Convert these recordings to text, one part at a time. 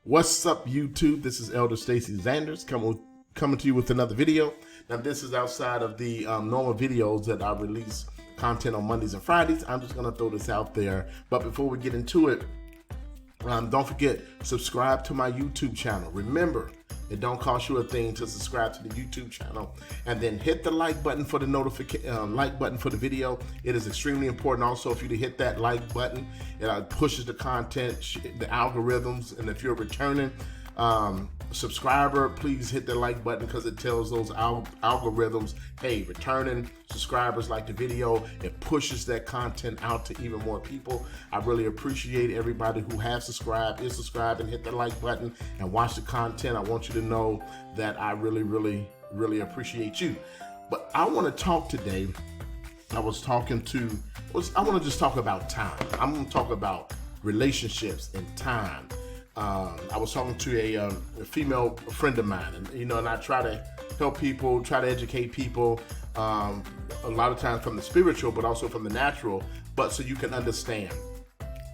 What's up, YouTube? This is Elder Stacy Zanders coming to you with another video. Now, this is outside of the normal videos that I release content on Mondays and Fridays. I'm just going to throw this out there. But before we get into it, don't forget, subscribe to my YouTube channel. Remember, it don't cost you a thing to subscribe to the YouTube channel, and then hit the like button for the like button for the video. It is extremely important also for you to hit that like button. It pushes the content, the algorithms, and if you're a returning subscriber, please hit the like button because it tells those algorithms, hey, returning subscribers like the video. It pushes that content out to even more people. I really appreciate everybody who has subscribed, is subscribed, and hit the like button and watch the content. I want you to know that I really appreciate you. But I want to talk today. I want to just talk about time. I'm going to talk about relationships and time. I was talking to a female friend of mine, and I try to help people, try to educate people, a lot of times from the spiritual, but also from the natural, but so you can understand.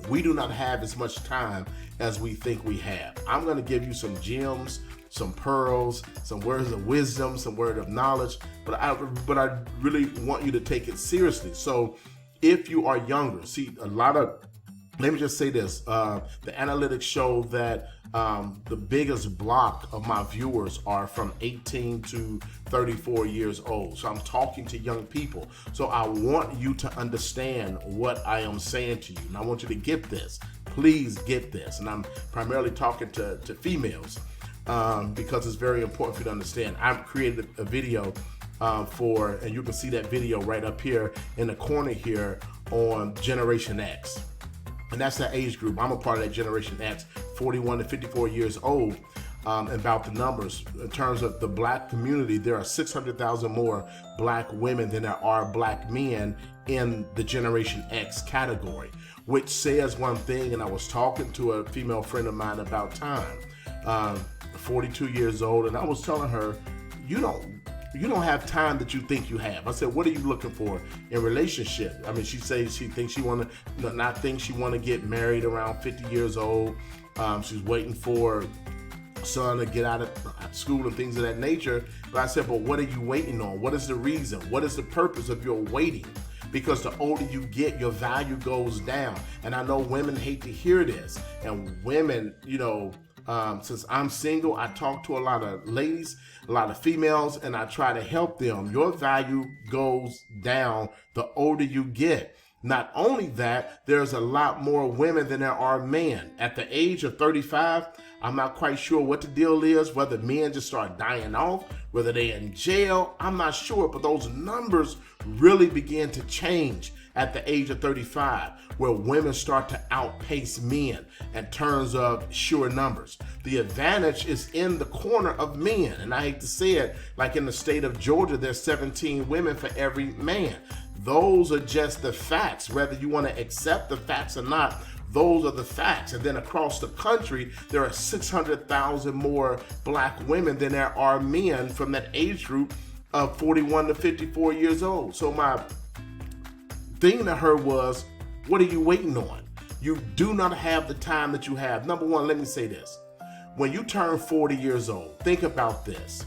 We do not have as much time as we think we have. I'm going to give you some gems, some pearls, some words of wisdom, some word of knowledge, but I really want you to take it seriously. So if you are younger, let me just say this, the analytics show that the biggest block of my viewers are from 18 to 34 years old. So I'm talking to young people. So I want you to understand what I am saying to you. And I want you to get this. Please get this. And I'm primarily talking to females because it's very important for you to understand. I've created a video and you can see that video right up here in the corner here on Generation X. And that's that age group. I'm a part of that Generation X, 41 to 54 years old. About the numbers, in terms of the black community, there are 600,000 more black women than there are black men in the Generation X category, which says one thing. And I was talking to a female friend of mine about time, 42 years old, and I was telling her, you don't have time that you think you have. I said, what are you looking for in relationship? I mean, she says she thinks she want to get married around 50 years old. She's waiting for son to get out of school and things of that nature. But I said, but what are you waiting on? What is the reason? What is the purpose of your waiting? Because the older you get, your value goes down. And I know women hate to hear this. And women, since I'm single, I talk to a lot of ladies, a lot of females, and I try to help them. Your value goes down the older you get. Not only that, there's a lot more women than there are men. At the age of 35, I'm not quite sure what the deal is, whether men just start dying off, whether they're in jail, I'm not sure, but those numbers really begin to change at the age of 35, where women start to outpace men in terms of sheer numbers. The advantage is in the corner of men, and I hate to say it, like in the state of Georgia, there's 17 women for every man. Those are just the facts. Whether you want to accept the facts or not, those are the facts. And then across the country, there are 600,000 more black women than there are men from that age group of 41 to 54 years old. So my thing to her was, what are you waiting on? You do not have the time that you have. Number one, let me say this. When you turn 40 years old, think about this.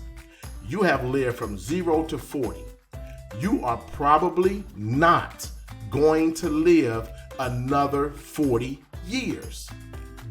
You have lived from 0 to 40. You are probably not going to live another 40 years.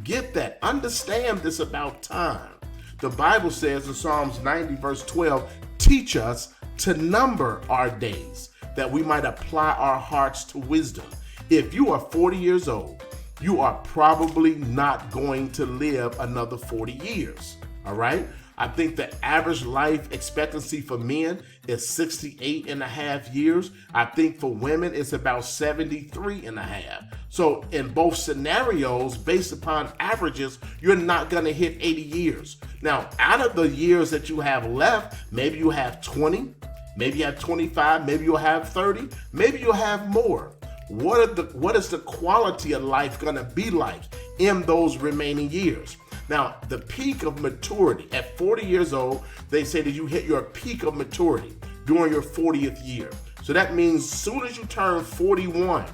Get that. Understand this about time. The Bible says in Psalms 90 verse 12, teach us to number our days, that we might apply our hearts to wisdom. If you are 40 years old, you are probably not going to live another 40 years. All right? I think the average life expectancy for men is 68 and a half years. I think for women, it's about 73 and a half. So in both scenarios, based upon averages, you're not going to hit 80 years. Now, out of the years that you have left, maybe you have 20, maybe you have 25, maybe you'll have 30, maybe you'll have more. What is the quality of life going to be like in those remaining years? Now, the peak of maturity at 40 years old, they say that you hit your peak of maturity during your 40th year. So that means as soon as you turn 41,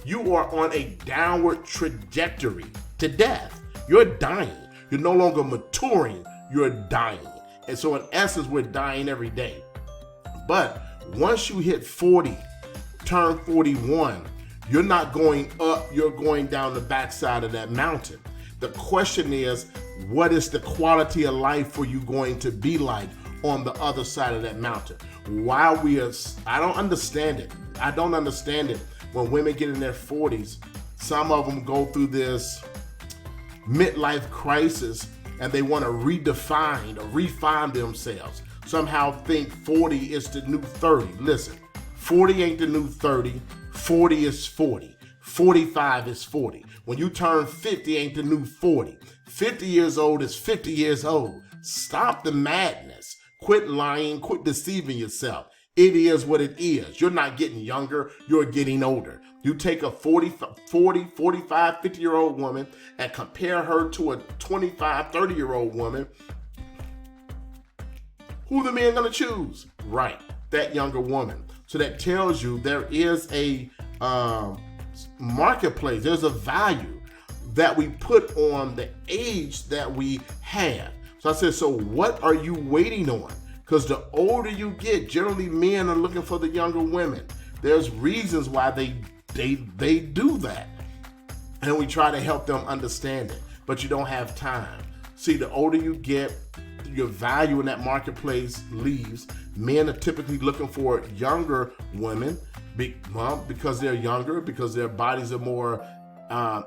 you are on a downward trajectory to death. You're dying. You're no longer maturing, you're dying. And so in essence, we're dying every day. But once you hit 40, turn 41, you're not going up, you're going down the backside of that mountain. The question is, what is the quality of life for you going to be like on the other side of that mountain? I don't understand it. I don't understand it when women get in their 40s. Some of them go through this midlife crisis and they want to redefine or refine themselves. Somehow think 40 is the new 30. Listen, 40 ain't the new 30. 40 is 40. 45 is 40. When you turn 50 ain't the new 40. 50 years old is 50 years old. Stop the madness. Quit lying. Quit deceiving yourself. It is what it is. You're not getting younger. You're getting older. You take a 40, 45, 50-year-old woman and compare her to a 25, 30-year-old woman. Who the man gonna choose? Right, that younger woman. So that tells you there is a marketplace. There's a value that we put on the age that we have. So I said, so what are you waiting on? Because the older you get, generally men are looking for the younger women. There's reasons why they do that. And we try to help them understand it, but you don't have time. See, the older you get, your value in that marketplace leaves. Men are typically looking for younger women because they're younger, because their bodies are more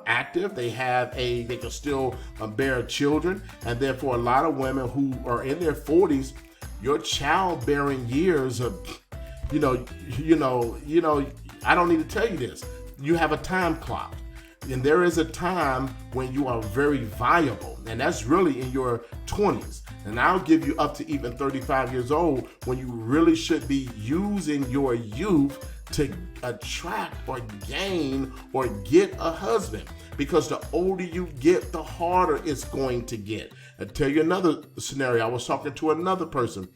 active. They can still bear children, and therefore a lot of women who are in their 40s, your childbearing years are, I don't need to tell you this. You have a time clock. And there is a time when you are very viable, and that's really in your 20s. And I'll give you up to even 35 years old when you really should be using your youth to attract or gain or get a husband. Because the older you get, the harder it's going to get. I'll tell you another scenario. I was talking to another person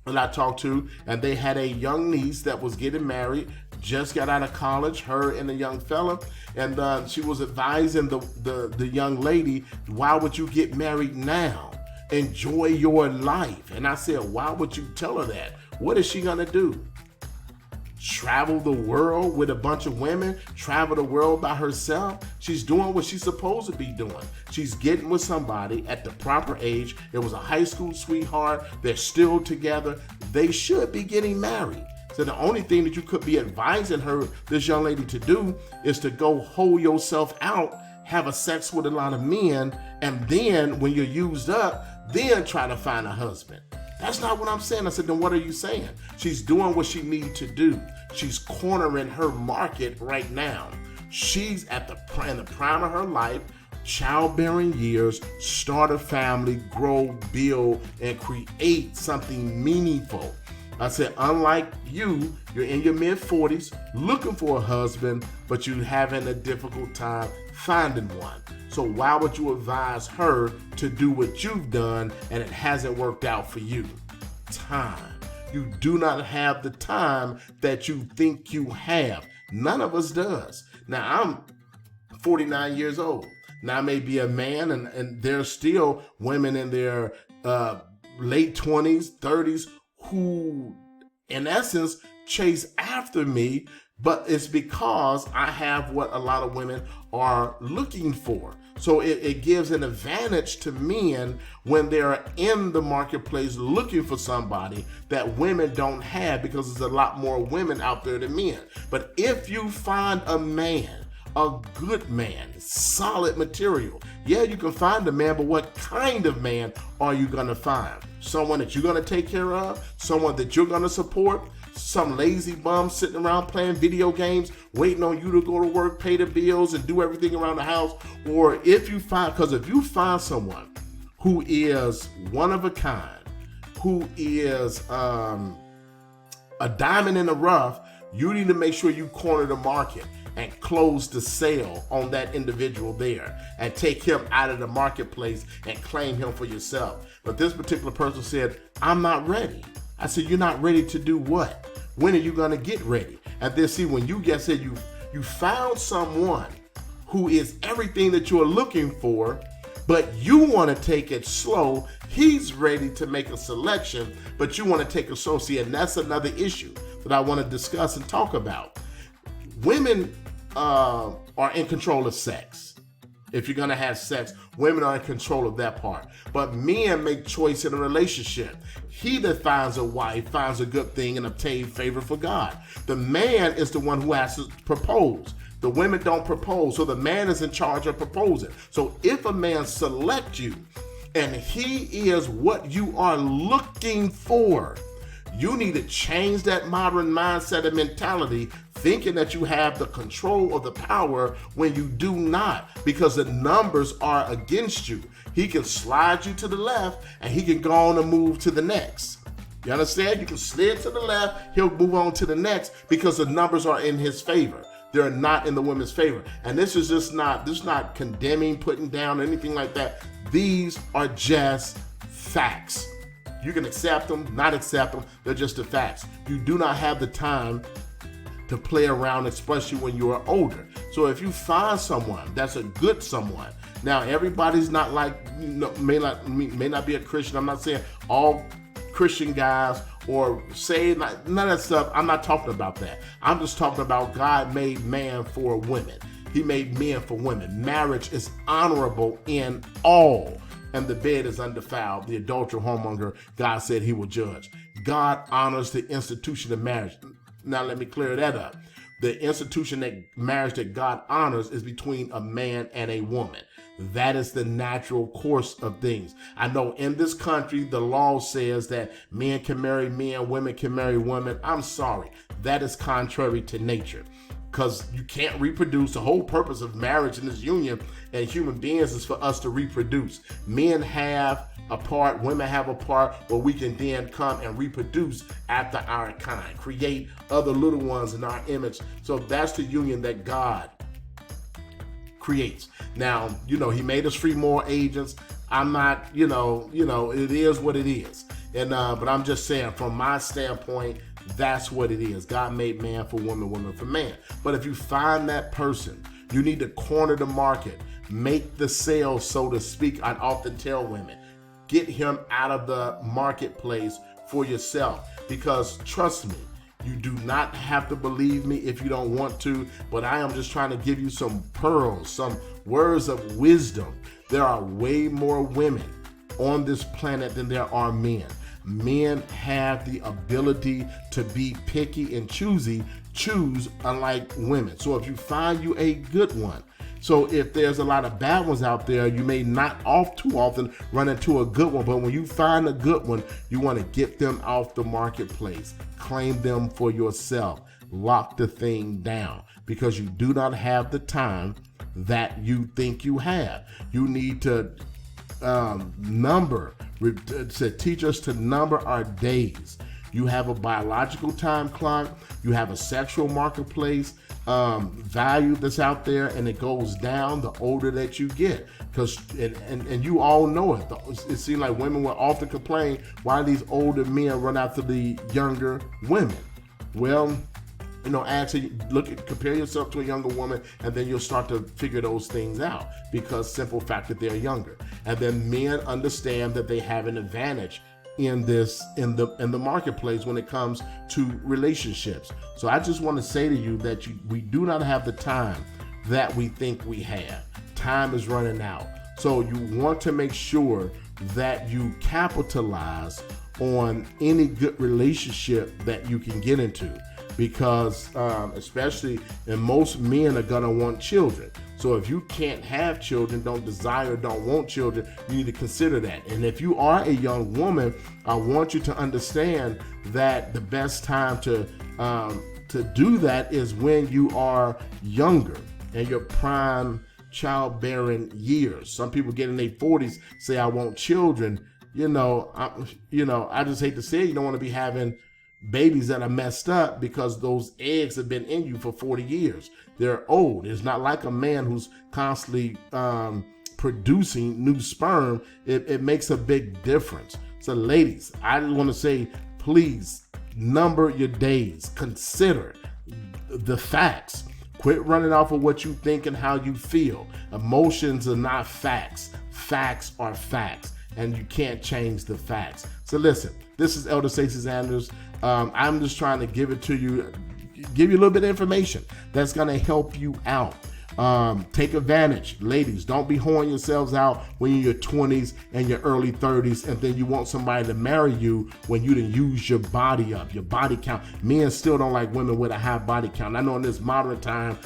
that I talked to, and they had a young niece that was getting married, just got out of college, her and a young fella, and she was advising the young lady, why would you get married now? Enjoy your life. And I said, why would you tell her that? What is she gonna do? Travel the world with a bunch of women? Travel the world by herself? She's doing what she's supposed to be doing. She's getting with somebody at the proper age. It was a high school sweetheart. They're still together. They should be getting married. So the only thing that you could be advising this young lady to do is to go hold yourself out, have a sex with a lot of men, and then when you're used up, then try to find a husband. That's not what I'm saying. I said, then what are you saying? She's doing what she needs to do. She's cornering her market right now. She's in the prime of her life, childbearing years, start a family, grow, build, and create something meaningful. I said, unlike you're in your mid-40s looking for a husband, but you're having a difficult time finding one. So why would you advise her to do what you've done and it hasn't worked out for you? Time. You do not have the time that you think you have. None of us does. Now, I'm 49 years old. Now, I may be a man, and there's still women in their late 20s, 30s, who in essence chase after me, but it's because I have what a lot of women are looking for. So it gives an advantage to men when they're in the marketplace looking for somebody that women don't have, because there's a lot more women out there than men. But if you find a man, a good man, solid material, yeah, you can find a man, but what kind of man are you gonna find? Someone that you're gonna take care of? Someone that you're gonna support? Some lazy bum sitting around playing video games, waiting on you to go to work, pay the bills, and do everything around the house? Or if you find someone who is one of a kind, who is a diamond in the rough, you need to make sure you corner the market and close the sale on that individual there and take him out of the marketplace and claim him for yourself. But this particular person said, I'm not ready. I said, you're not ready to do what? When are you gonna get ready? And then see, when you get said you found someone who is everything that you're looking for, but you want to take it slow. He's ready to make a selection, but you want to take it slow. See, and that's another issue that I want to discuss and talk about. Women are in control of sex. If you're going to have sex, women are in control of that part. But men make choice in a relationship. He that finds a wife finds a good thing and obtains favor for God. The man is the one who has to propose. The women don't propose, so the man is in charge of proposing. So if a man selects you and he is what you are looking for, you need to change that modern mindset and mentality, thinking that you have the control or the power when you do not, because the numbers are against you. He can slide you to the left and he can go on and move to the next. You understand? You can slid to the left, he'll move on to the next because the numbers are in his favor. They're not in the women's favor. And this is not condemning, putting down, anything like that. These are just facts. You can accept them, not accept them. They're just the facts. You do not have the time to play around, especially when you are older. So if you find someone that's a good someone, now everybody's not like, may not be a Christian. I'm not saying all Christian guys or say none of that stuff. I'm not talking about that. I'm just talking about God made man for women. He made men for women. Marriage is honorable in all, and the bed is undefiled. The adulterer, whoremonger, God said he will judge. God honors the institution of marriage. Now let me clear that up. The institution that marriage that God honors is between a man and a woman. That is the natural course of things. I know in this country, the law says that men can marry men, women can marry women. I'm sorry. That is contrary to nature, because you can't reproduce. The whole purpose of marriage in this union and human beings is for us to reproduce. Men have a part, women have a part where we can then come and reproduce after our kind, create other little ones in our image. So that's the union that God creates. Now, he made us free moral agents. I'm not, it is what it is. And but I'm just saying, from my standpoint, that's what it is. God made man for woman, woman for man. But if you find that person, you need to corner the market, make the sale, so to speak. I often tell women, get him out of the marketplace for yourself, because trust me, you do not have to believe me if you don't want to, but I am just trying to give you some pearls, some words of wisdom. There are way more women on this planet than there are men. Men have the ability to be picky and choose unlike women. So if you find you a good one, so if there's a lot of bad ones out there, you may not too often run into a good one. But when you find a good one, you want to get them off the marketplace. Claim them for yourself. Lock the thing down, because you do not have the time that you think you have. You need to teach us to number our days. You have a biological time clock. You have a sexual marketplace value that's out there, and it goes down the older that you get. Because and you all know it. It seems like women will often complain why these older men run after the younger women. Well, actually compare yourself to a younger woman, and then you'll start to figure those things out, because simple fact that they're younger. And then men understand that they have an advantage in the marketplace when it comes to relationships. So I just want to say to you that we do not have the time that we think we have. Time is running out. So you want to make sure that you capitalize on any good relationship that you can get into, because especially, and most men are gonna want children. So if you can't have children, don't desire, don't want children, you need to consider that. And if you are a young woman, I want you to understand that the best time to do that is when you are younger and your prime childbearing years. Some people get in their 40s, say, I want children. I just hate to say it, you don't want to be having babies that are messed up, because those eggs have been in you for 40 years. They're old. It's not like a man who's constantly producing new sperm. It makes a big difference. So ladies, I just want to say, please number your days. Consider the facts. Quit running off of what you think and how you feel. Emotions are not facts. facts are facts, and you can't change the facts. So listen, this is Elder Stacey Sanders. I'm just trying to give it to you, give you a little bit of information that's going to help you out. Take advantage. Ladies, don't be whoring yourselves out when you're in your 20s and your early 30s, and then you want somebody to marry you when you didn't use your body up, your body count. Men still don't like women with a high body count. I know in this modern time,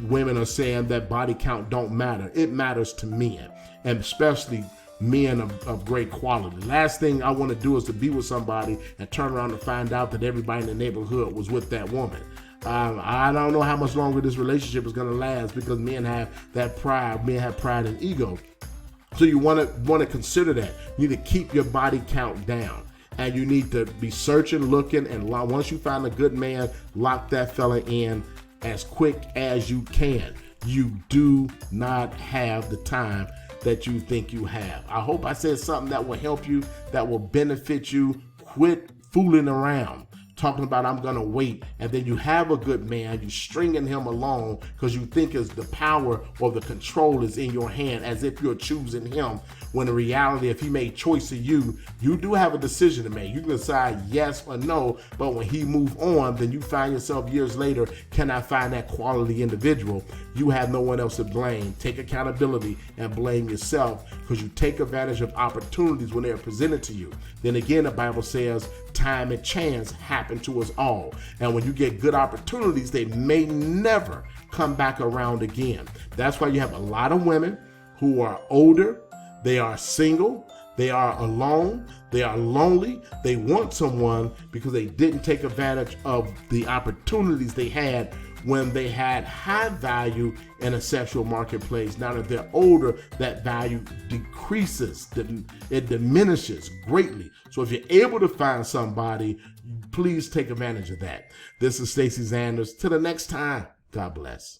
women are saying that body count don't matter. It matters to men, and especially men of great quality. Last thing I want to do is to be with somebody and turn around and find out that everybody in the neighborhood was with that woman. I don't know how much longer this relationship is going to last, because men have that pride. Men have pride and ego. So you want to consider that. You need to keep your body count down, and you need to be searching, looking, and once you find a good man, lock that fella in as quick as you can. You do not have the time that you think you have. I hope I said something that will help you, that will benefit you. Quit fooling around, talking about I'm gonna wait, and then you have a good man, you stringing him along because you think is the power or the control is in your hand, as if you're choosing him, when in reality, if he made choice of you, you do have a decision to make. You can decide yes or no, but when he move on, then you find yourself years later, can I find that quality individual? You have no one else to blame. Take accountability and blame yourself, because you take advantage of opportunities when they are presented to you. Then again, the Bible says time and chance happen to us all. And when you get good opportunities, they may never come back around again. That's why you have a lot of women who are older, they are single, they are alone, they are lonely, they want someone because they didn't take advantage of the opportunities they had when they had high value in a sexual marketplace. Now that they're older, that value decreases, it diminishes greatly. So if you're able to find somebody, please take advantage of that. This is Stacey Sanders. Till the next time, God bless.